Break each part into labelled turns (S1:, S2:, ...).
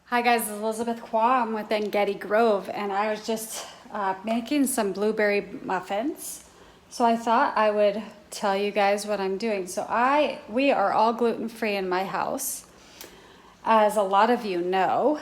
S1: Hi guys, it's Elizabeth Quam with Getty Grove, and I was just making some blueberry muffins. So I thought I would tell you guys what I'm doing. We are all gluten-free in my house. As a lot of you know,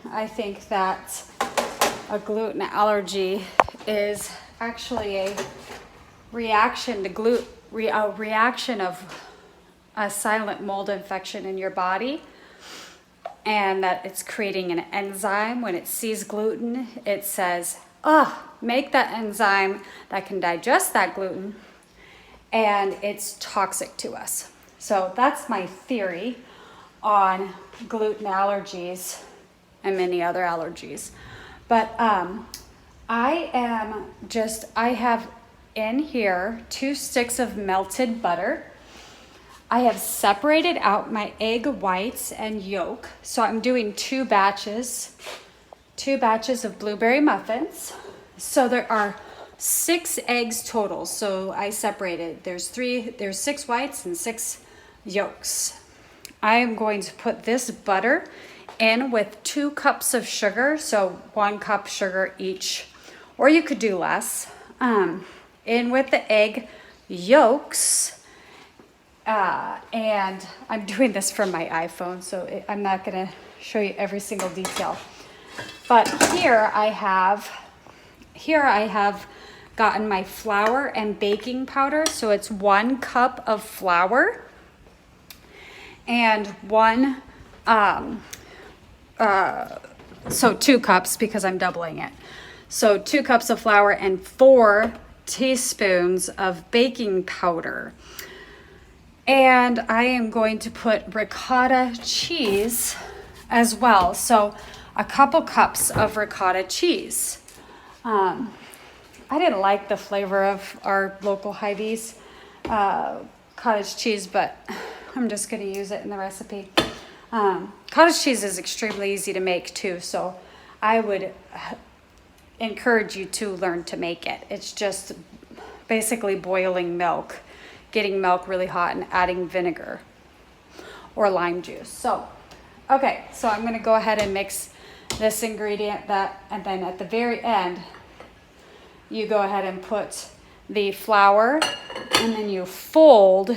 S1: I think that a gluten allergy is actually a reaction to a reaction of a silent mold infection in your body, and that it's creating an enzyme. When it sees gluten, it says, make that enzyme that can digest that gluten, and it's toxic to us. So that's my theory on gluten allergies and many other allergies. But I have in here 2 sticks of melted butter. I have separated out my egg whites and yolk. So I'm doing 2 batches of blueberry muffins. So there are 6 eggs total. So I separated, there's 6 whites and 6 yolks. I am going to put this butter in with 2 cups of sugar. So 1 cup sugar each, or you could do less. In with the egg yolks. And I'm doing this from my iPhone, so I'm not going to show you every single detail. But here I have gotten my flour and baking powder. So it's 1 cup of flour and 2 cups, because I'm doubling it. So 2 cups of flour and 4 teaspoons of baking powder. And I am going to put ricotta cheese as well. So a couple cups of ricotta cheese. I didn't like the flavor of our local Hy-Vee's cottage cheese, but I'm just going to use it in the recipe. Cottage cheese is extremely easy to make too, so I would encourage you to learn to make it. It's just basically boiling milk, getting milk really hot, and adding vinegar or lime juice. So I'm going to go ahead and mix this ingredient, and then at the very end, you go ahead and put the flour, and then you fold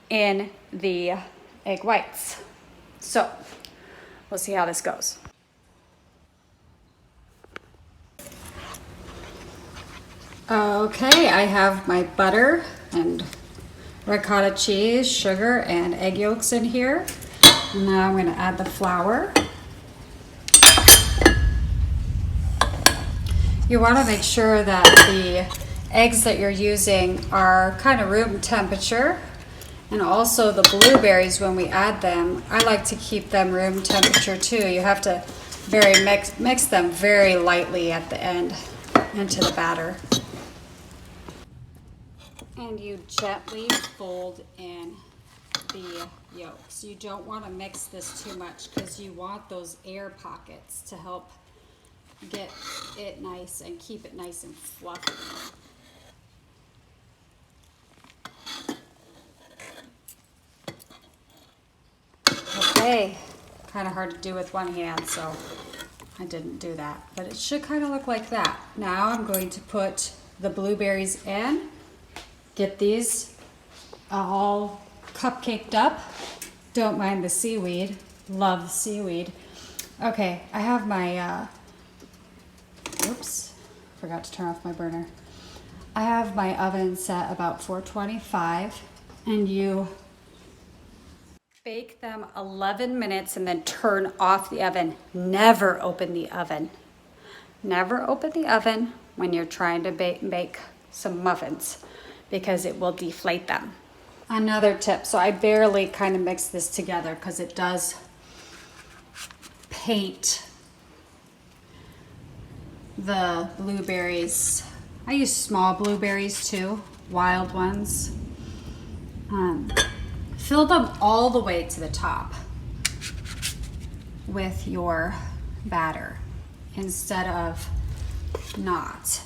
S1: in the egg whites. So we'll see how this goes. Okay, I have my butter and ricotta cheese, sugar, and egg yolks in here. Now I'm going to add the flour. You want to make sure that the eggs that you're using are kind of room temperature, and also the blueberries, when we add them, I like to keep them room temperature too. You have to mix them very lightly at the end into the batter. And you gently fold in the yolks. You don't want to mix this too much, because you want those air pockets to help get it nice and keep it nice and fluffy. Okay, kind of hard to do with one hand, so I didn't do that, but it should kind of look like that. Now I'm going to put the blueberries in. Get these all cupcaked up. Don't mind the seaweed. Love the seaweed. Okay, I have my, oops, forgot to turn off my burner. I have my oven set about 425, and you bake them 11 minutes and then turn off the oven. Never open the oven. Never open the oven when you're trying to bake some muffins, because it will deflate them. Another tip, so I barely kind of mix this together because it does paint the blueberries. I use small blueberries too, wild ones. Fill them all the way to the top with your batter instead of not.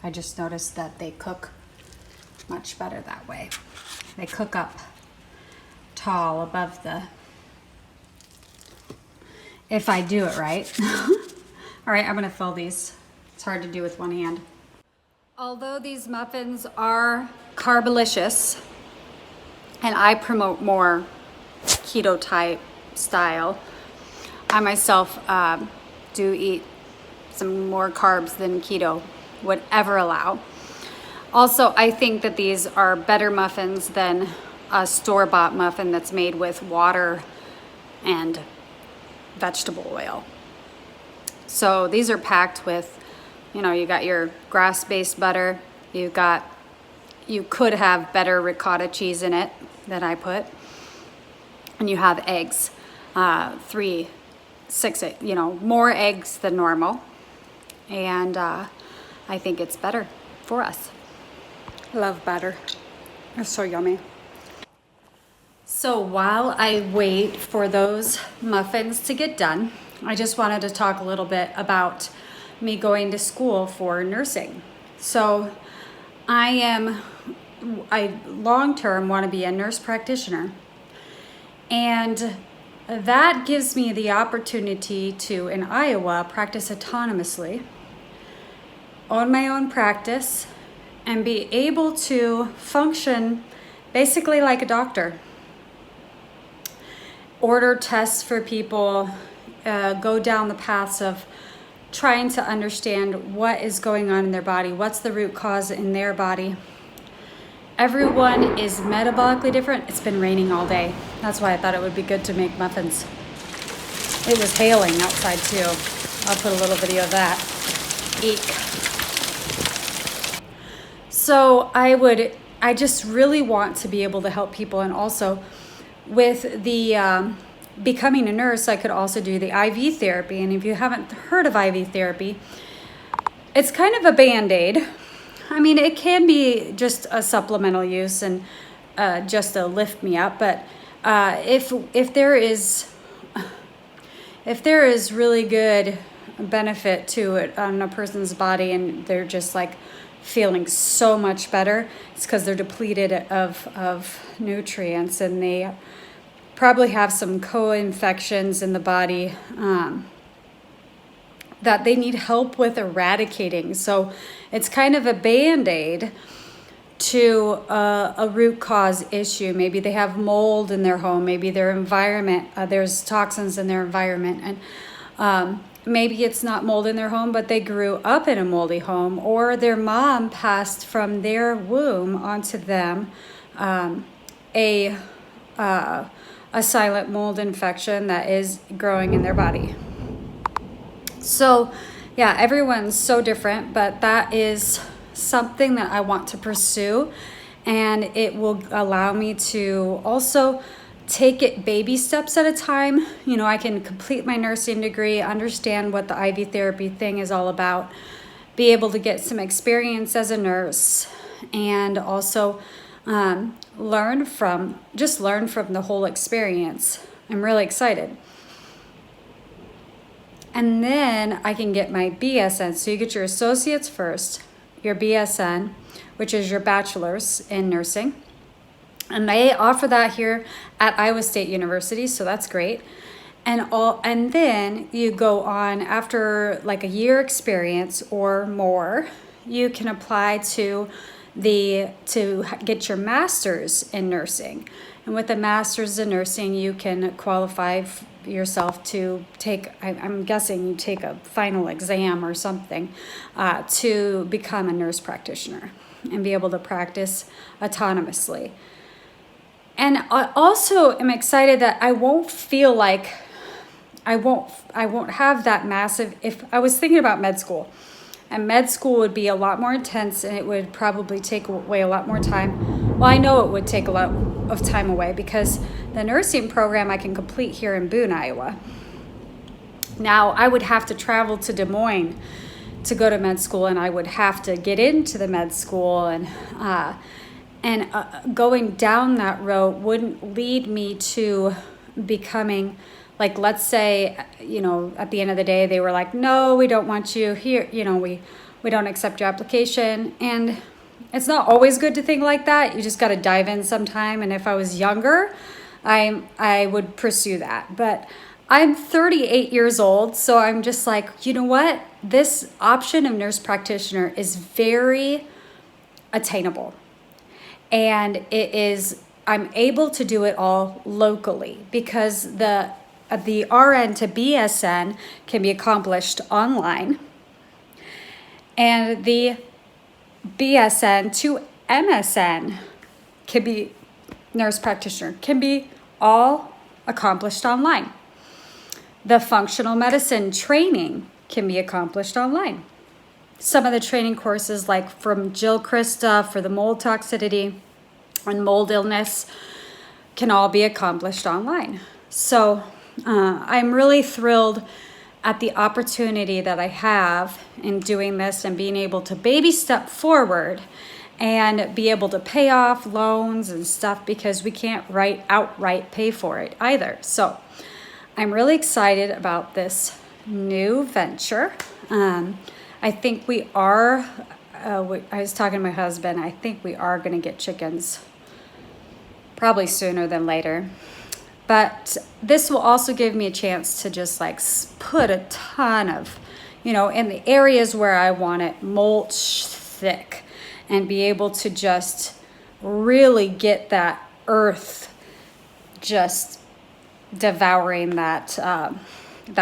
S1: I just noticed that they cook much better that way. They cook up tall above the, if I do it right. All right, I'm gonna fill these. It's hard to do with one hand. Although these muffins are carbolicious, and I promote more keto type style, I myself do eat some more carbs than keto would ever allow. Also, I think that these are better muffins than a store-bought muffin that's made with water and vegetable oil. So these are packed with, you know, you got your grass-based butter, you could have better ricotta cheese in it that I put, and you have eggs, 3, 6, you know, more eggs than normal, and I think it's better for us. Love butter, it's so yummy. So while I wait for those muffins to get done, I just wanted to talk a little bit about me going to school for nursing. So I long-term want to be a nurse practitioner. And that gives me the opportunity to, in Iowa, practice autonomously, own my own practice, and be able to function basically like a doctor. Order tests for people, go down the paths of trying to understand what is going on in their body, what's the root cause in their body. Everyone is metabolically different. It's been raining all day. That's why I thought it would be good to make muffins. It was hailing outside too. I'll put a little video of that. Eek. So I just really want to be able to help people, and also with the becoming a nurse, I could also do the IV therapy. And if you haven't heard of IV therapy, it's kind of a Band-Aid. I mean, it can be just a supplemental use and just to lift me up. But if there is really good benefit to it on a person's body, and they're just like feeling so much better, it's because they're depleted of nutrients, and they probably have some co-infections in the body that they need help with eradicating. So it's kind of a Band-Aid to a root cause issue. Maybe they have mold in their home, maybe their environment, there's toxins in their environment, and maybe it's not mold in their home, but they grew up in a moldy home, or their mom passed from their womb onto them a silent mold infection that is growing in their body. So yeah, everyone's so different, but that is something that I want to pursue, and it will allow me to also take it baby steps at a time. You know, I can complete my nursing degree, understand what the IV therapy thing is all about, be able to get some experience as a nurse, and also learn from the whole experience. I'm really excited. And then I can get my BSN. So you get your associates first, your BSN, which is your bachelor's in nursing. And they offer that here at Iowa State University, so that's great. And then you go on, after like a year experience or more, you can apply to get your master's in nursing. And with a master's in nursing, you can qualify yourself to take, I'm guessing you take a final exam or something to become a nurse practitioner and be able to practice autonomously. And I also am excited that I won't feel like I won't have that massive, if I was thinking about med school, and med school would be a lot more intense, and it would probably take away a lot more time. Well, I know it would take a lot of time away, because the nursing program I can complete here in Boone, Iowa. Now, I would have to travel to Des Moines to go to med school, and I would have to get into the med school, and going down that road wouldn't lead me to becoming, like, let's say, you know, at the end of the day, they were like, no, we don't want you here. You know, we don't accept your application. And it's not always good to think like that. You just got to dive in sometime. And if I was younger, I would pursue that. But I'm 38 years old, so I'm just like, you know what? This option of nurse practitioner is very attainable. And I'm able to do it all locally because the RN to BSN can be accomplished online. And the BSN to MSN can be nurse practitioner, can be all accomplished online. The functional medicine training can be accomplished online. Some of the training courses, like from Jill Krista for the mold toxicity and mold illness, can all be accomplished online. So I'm really thrilled at the opportunity that I have in doing this and being able to baby step forward and be able to pay off loans and stuff, because we can't outright pay for it either. So I'm really excited about this new venture. I think we are, I was talking to my husband, I think we are going to get chickens probably sooner than later. But this will also give me a chance to just like put a ton of, in the areas where I want it, mulch thick, and be able to just really get that earth just devouring that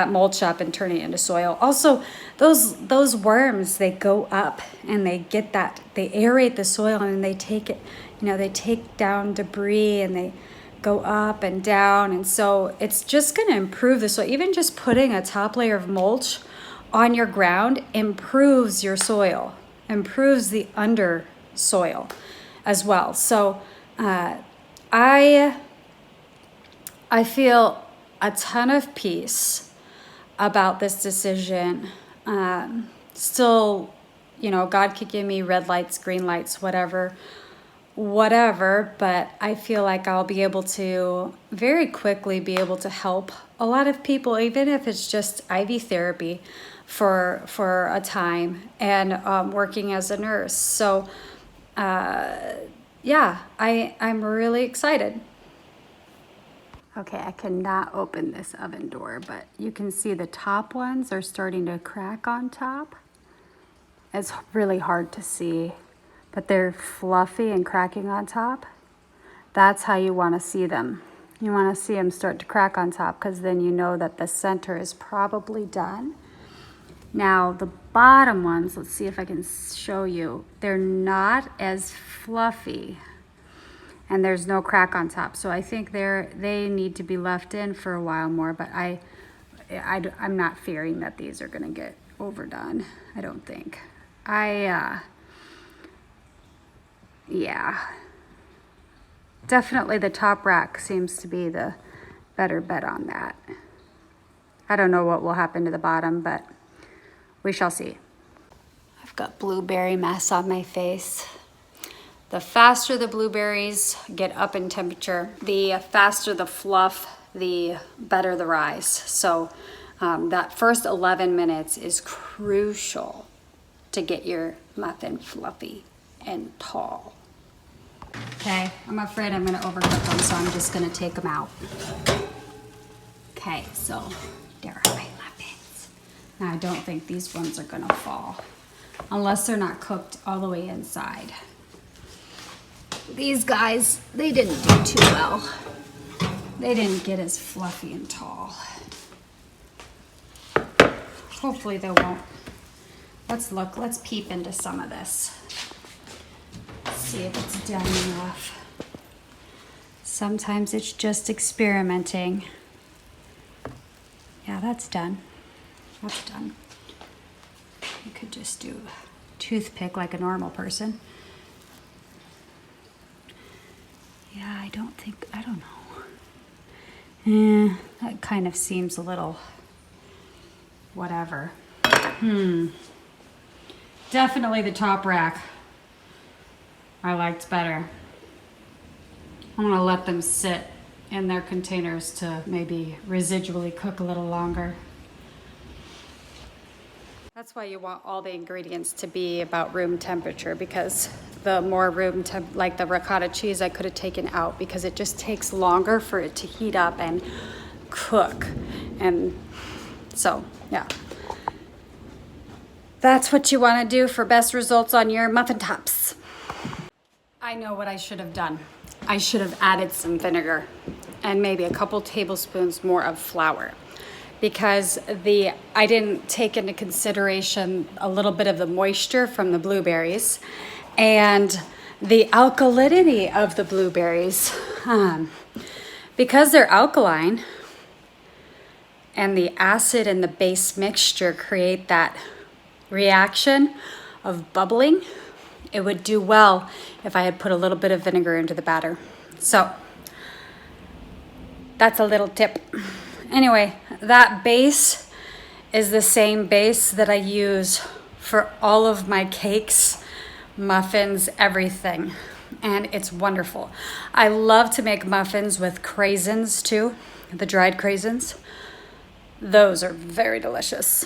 S1: mulch up and turning it into soil. Also, those worms, they go up and they aerate the soil, and they take it, they take down debris and they go up and down. And so it's just going to improve the soil. Even just putting a top layer of mulch on your ground improves your soil, improves the under soil as well. So I feel a ton of peace about this decision. Still, God could give me red lights, green lights, whatever, but I feel like I'll be able to very quickly be able to help a lot of people, even if it's just IV therapy for a time, and working as a nurse. So yeah, I'm really excited. Okay, I cannot open this oven door, but you can see the top ones are starting to crack on top. It's really hard to see, but they're fluffy and cracking on top. That's how you want to see them. You want to see them start to crack on top, because then you know that the center is probably done. Now the bottom ones, let's see if I can show you. They're not as fluffy, and there's no crack on top. So I think they need to be left in for a while more, but I'm not fearing that these are gonna get overdone. I don't think. Yeah. Definitely the top rack seems to be the better bet on that. I don't know what will happen to the bottom, but we shall see. I've got blueberry mess on my face. The faster the blueberries get up in temperature, the faster the fluff, the better the rise. So that first 11 minutes is crucial to get your muffin fluffy and tall. Okay, I'm afraid I'm gonna overcook them, so I'm just gonna take them out. Okay, so there are my muffins. Now I don't think these ones are gonna fall, unless they're not cooked all the way inside. These guys, they didn't do too well. They didn't get as fluffy and tall. Hopefully they won't. Let's peep into some of this. See if it's done enough. Sometimes it's just experimenting. Yeah, that's done. That's done. You could just do a toothpick like a normal person. Yeah, I don't know. That kind of seems a little whatever. Definitely the top rack I liked better. I'm gonna let them sit in their containers to maybe residually cook a little longer. That's why you want all the ingredients to be about room temperature, because the more room temp, like the ricotta cheese, I could have taken out because it just takes longer for it to heat up and cook. And so, yeah. That's what you want to do for best results on your muffin tops. I know what I should have done. I should have added some vinegar and maybe a couple tablespoons more of flour, because I didn't take into consideration a little bit of the moisture from the blueberries and the alkalinity of the blueberries. Because they're alkaline and the acid and the base mixture create that reaction of bubbling, it would do well if I had put a little bit of vinegar into the batter. So that's a little tip. Anyway, that base is the same base that I use for all of my cakes, muffins, everything. And it's wonderful. I love to make muffins with craisins too, the dried craisins. Those are very delicious.